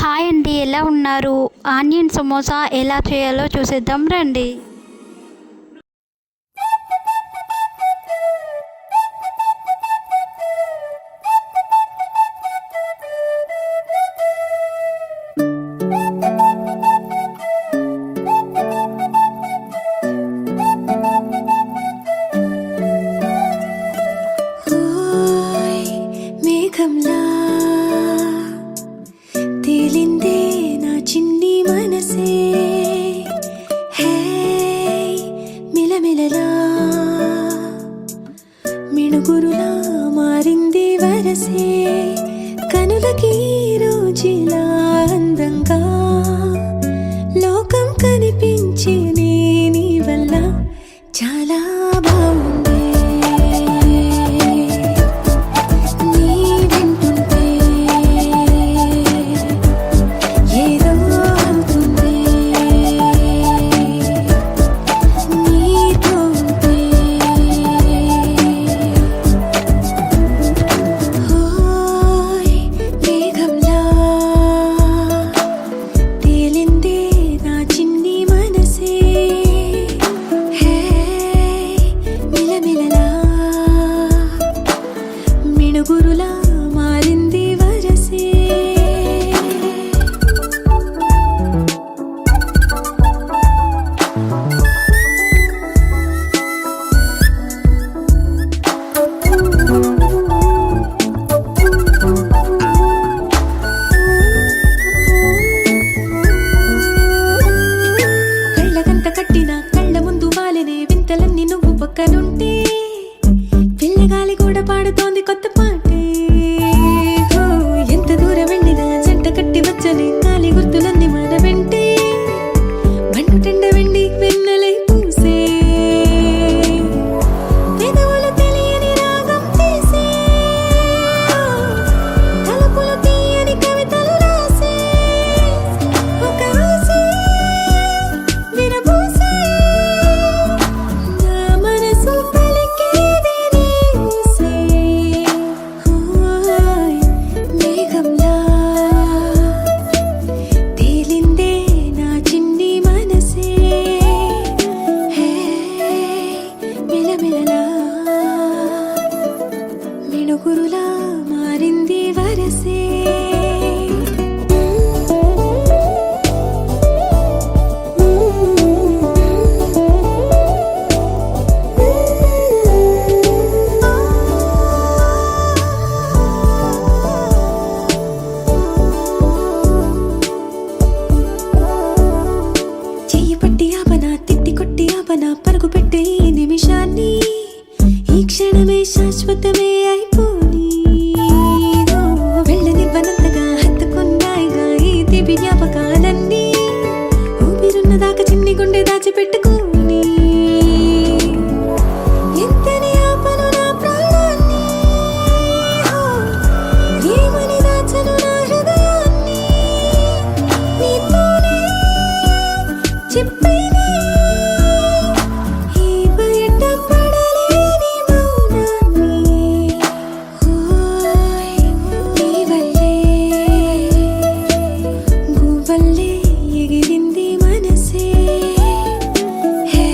Hi అండి, ఎలా ఉన్నారు? ఆనియన్ సమోసా ఎలా చేయాలో చూసేద్దాం రండి. మేఘంలా తేలిందే నా చిన్ని మనసే, హే మిలమిలలా మిణుగురులా మారింది వరసే, కనులకి రోజులా అందంగా లోకం కనిపించే నీ వల్ల చాలా బాగుంది. మిణుగురులా మారింది వరసే, కళ్ళకంత కట్టిన కళ్ళ ముందు వాలినే వింతలన్నీ నువ్వు పక్కనుంటే, పిల్లగాలి కూడా పాడుతోంది కొత్త పాటే. ఎంత దూరం వెళ్ళినా జంట కట్టి వచ్చని గాలి గుర్తులన్నీ మన వెంటే, బండు టెండ వెండి వెన్నెలై పూసే, పెదవులు తెలియని రాగం తీసే, తలుపులు తీయని కవితలు రాసే, ఒక ఆసే విరబూసే, నా మనసు పలికేది నీసే. మేఘంలా తేలిందే నా చిన్ని మనసే, హే మిలమిలలా మిణుగురులా మారింది వరసే. చెయ్యి పట్టి ఆపన తిట్టి కొట్టి ఆపన పరుగు పెట్టే ఈ నిమిషాన్ని, ఈ క్షణమే శాశ్వతమే అయిపోని, వెళ్ళనివ్వనంతగా హత్తుకున్నాయిగా ఈ తీపి జ్ఞాపకాలన్నీ, ఊపిరున్నదాకా చిన్ని గుండె దాచిపెట్టుకోని, ఎంతని ఆపను నా ప్రాణాన్ని, ఏమని దాచను నా హృదయాన్ని, నీతోనే చెప్పేనే ఈ బయట పడలేని మౌనాన్ని. నీ వల్లే గువ్వల్లే ఎగిరింది మనసే, హే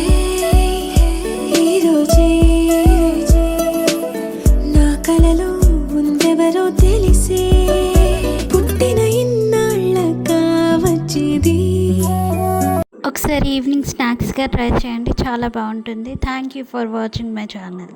ఈ రోజే నా కలలో ఉందెవరో తెలిసే, పుట్టిన ఇన్నాళ్ళకా వచ్చేది. ఒకసారి ఈవినింగ్ స్నాక్స్గా ట్రై చేయండి, చాలా బాగుంటుంది. Thank you for watching my channel.